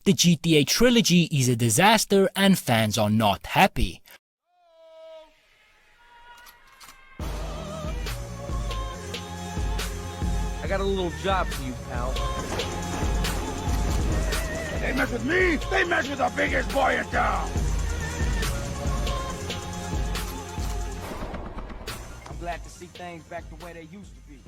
the GTA Trilogy is a disaster and fans are not happy. I got a little job for you, pal. They mess with me, they mess with the biggest boy in town! I'm glad to see things back the way they used to be.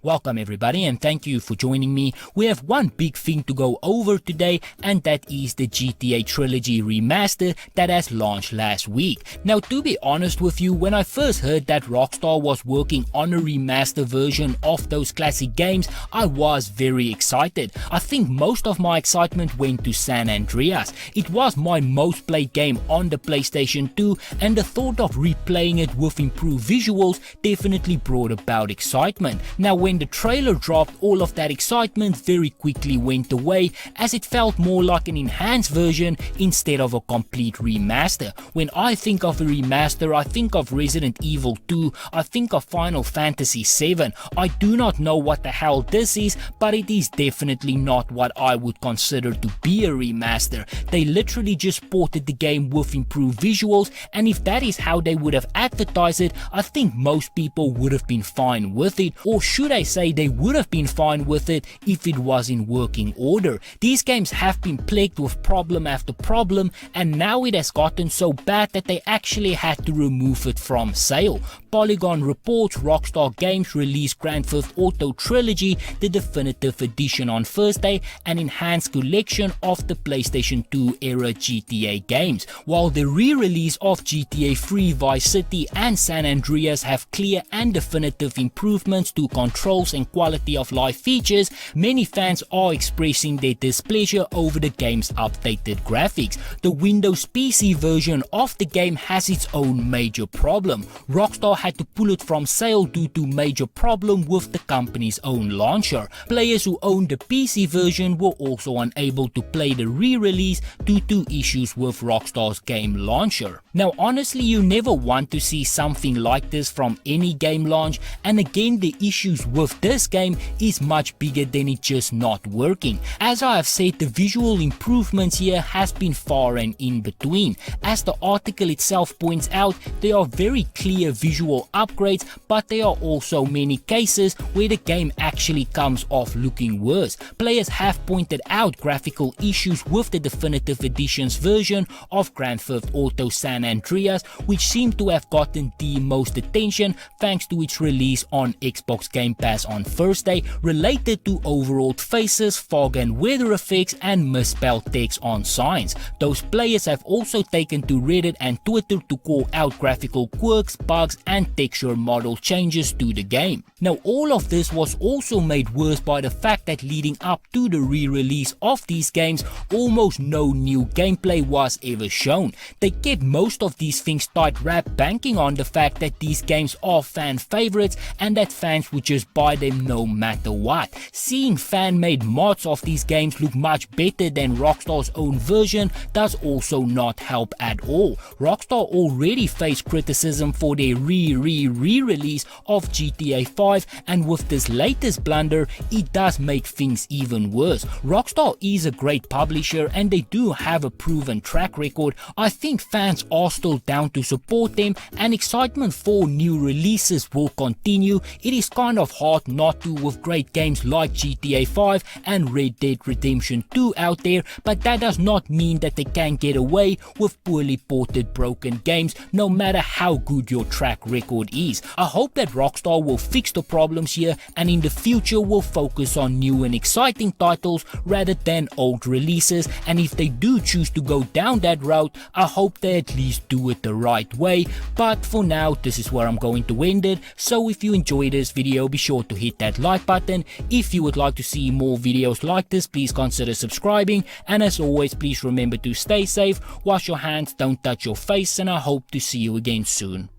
Welcome everybody and thank you for joining me. We have one big thing to go over today, and that is the GTA Trilogy Remaster that has launched last week. Now, to be honest with you, when I first heard that Rockstar was working on a remaster version of those classic games, I was very excited. I think most of my excitement went to San Andreas. It was my most played game on the PlayStation 2, and the thought of replaying it with improved visuals definitely brought about excitement. Now, when the trailer dropped, all of that excitement very quickly went away, as it felt more like an enhanced version instead of a complete remaster. When I think of a remaster, I think of Resident Evil 2, I think of Final Fantasy 7. I do not know what the hell this is, but it is definitely not what I would consider to be a remaster. They literally just ported the game with improved visuals, and if that is how they would have advertised it, I think most people would have been fine with it, or should I say they would have been fine with it if it was in working order. These games have been plagued with problem after problem, and now it has gotten so bad that they actually had to remove it from sale. Polygon reports Rockstar Games released Grand Theft Auto Trilogy, the definitive edition, on Thursday, an enhanced collection of the PlayStation 2 era GTA games. While the re-release of GTA 3, Vice City and San Andreas have clear and definitive improvements to controls and quality of life features, many fans are expressing their displeasure over the game's updated graphics. The Windows PC version of the game has its own major problem. Rockstar had to pull it from sale due to major problem with the company's own launcher. Players who owned the PC version were also unable to play the re-release due to issues with Rockstar's game launcher. Now, honestly, you never want to see something like this from any game launch, and again, the issues with this game is much bigger than it just not working. As I have said, the visual improvements here has been far and in between. As the article itself points out, there are very clear visual upgrades, but there are also many cases where the game actually comes off looking worse. Players have pointed out graphical issues with the definitive edition's version of Grand Theft Auto San Andreas, which seem to have gotten the most attention thanks to its release on Xbox Game Pass on Thursday, related to overawed faces, fog and weather effects, and misspelled text on signs. Those players have also taken to Reddit and Twitter to call out graphical quirks, bugs and texture model changes to the game. Now, all of this was also made worse by the fact that leading up to the re-release of these games, almost no new gameplay was ever shown. They kept most of these things tight-wrapped, banking on the fact that these games are fan favorites and that fans would just buy them no matter what. Seeing fan-made mods of these games look much better than Rockstar's own version does also not help at all. Rockstar already faced criticism for their re-release of GTA 5, and with this latest blunder, it does make things even worse. Rockstar is a great publisher and they do have a proven track record. I think fans are still down to support them, and excitement for new releases will continue. It is kind of hard not to with great games like GTA 5 and Red Dead Redemption 2 out there, but that does not mean that they can get away with poorly ported broken games, no matter how good your track record is. I hope that Rockstar will fix the problems here, and in the future will focus on new and exciting titles rather than old releases, and if they do choose to go down that route, I hope they at least do it the right way. But for now, this is where I'm going to end it. So if you enjoyed this video, be sure to hit that like button. If you would like to see more videos like this, please consider subscribing, and as always, please remember to stay safe, wash your hands, don't touch your face, and I hope to see you again soon.